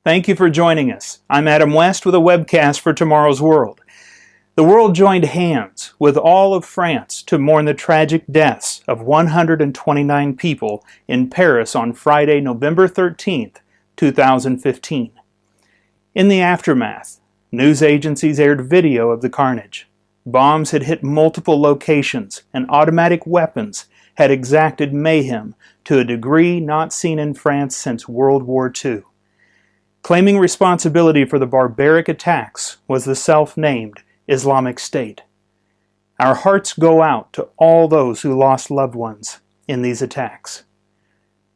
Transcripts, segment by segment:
Thank you for joining us. I'm Adam West with a webcast for Tomorrow's World. The world joined hands with all of France to mourn the tragic deaths of 129 people in Paris on Friday, November 13th, 2015. In the aftermath, news agencies aired video of the carnage. Bombs had hit multiple locations, and automatic weapons had exacted mayhem to a degree not seen in France since World War II. Claiming responsibility for the barbaric attacks was the self-named Islamic State. Our hearts go out to all those who lost loved ones in these attacks.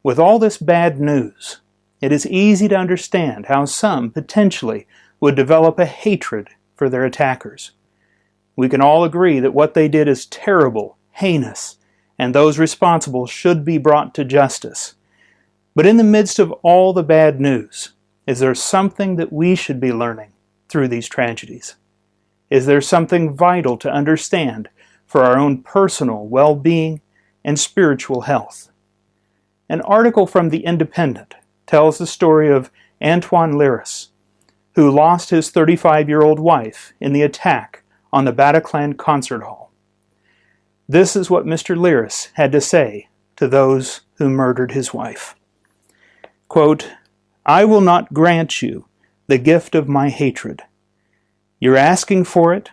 With all this bad news, it is easy to understand how some potentially would develop a hatred for their attackers. We can all agree that what they did is terrible, heinous, and those responsible should be brought to justice. But in the midst of all the bad news, is there something that we should be learning through these tragedies? Is there something vital to understand for our own personal well-being and spiritual health? An article from The Independent tells the story of Antoine Leiris, who lost his 35-year-old wife in the attack on the Bataclan concert hall. This is what Mr. Leiris had to say to those who murdered his wife. Quote, "I will not grant you the gift of my hatred. You're asking for it,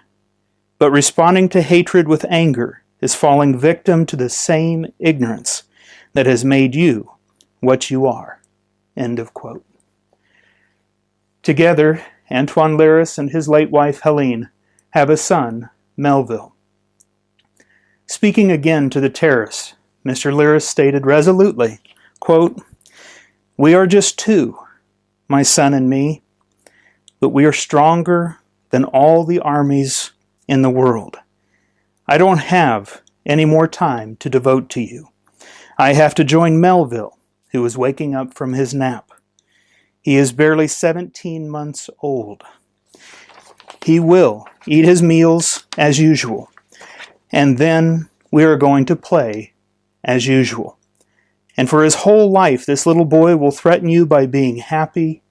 but responding to hatred with anger is falling victim to the same ignorance that has made you what you are." End of quote. Together, Antoine Leiris and his late wife Helene have a son, Melville. Speaking again to the terrorists, Mr. Leiris stated resolutely, quote, "We are just two, my son and me, but we are stronger than all the armies in the world. I don't have any more time to devote to you. I have to join Melville, who is waking up from his nap. He is barely 17 months old. He will eat his meals as usual, and then we are going to play as usual. And for his whole life, this little boy will threaten you by being happy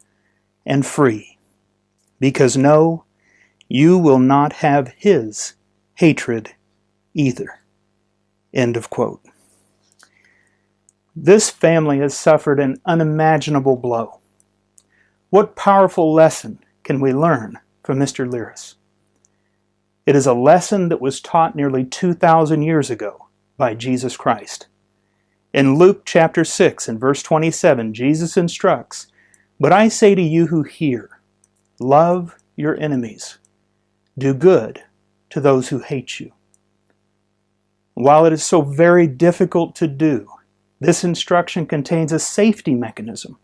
and free. Because no, you will not have his hatred either." End of quote. This family has suffered an unimaginable blow. What powerful lesson can we learn from Mr. Leiris? It is a lesson that was taught nearly 2,000 years ago by Jesus Christ. In Luke chapter 6 and verse 27, Jesus instructs, "But I say to you who hear, love your enemies. Do good to those who hate you." While it is so very difficult to do, this instruction contains a safety mechanism.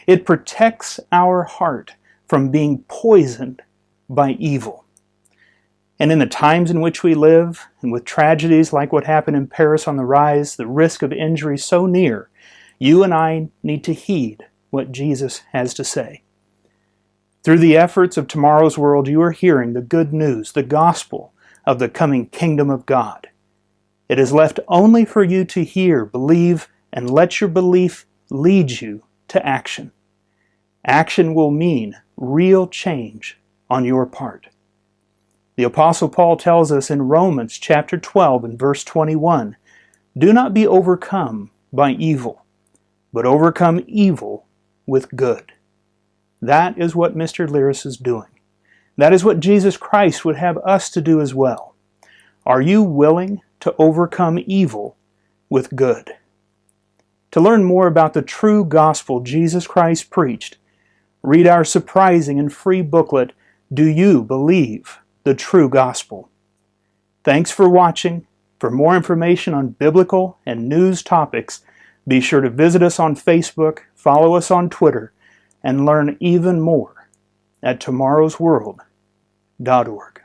It protects our heart from being poisoned by evil. And in the times in which we live, and with tragedies like what happened in Paris on the rise, the risk of injury so near, you and I need to heed what Jesus has to say. Through the efforts of Tomorrow's World, you are hearing the good news, the gospel of the coming kingdom of God. It is left only for you to hear, believe, and let your belief lead you to action. Action will mean real change on your part. The Apostle Paul tells us in Romans chapter 12 and verse 21, "Do not be overcome by evil, but overcome evil with good." That is what Mr. Leiris is doing. That is what Jesus Christ would have us to do as well. Are you willing to overcome evil with good? To learn more about the true gospel Jesus Christ preached, read our surprising and free booklet, "Do You Believe the True Gospel?" Thanks for watching. For more information on biblical and news topics, be sure to visit us on Facebook, follow us on Twitter, and learn even more at tomorrowsworld.org.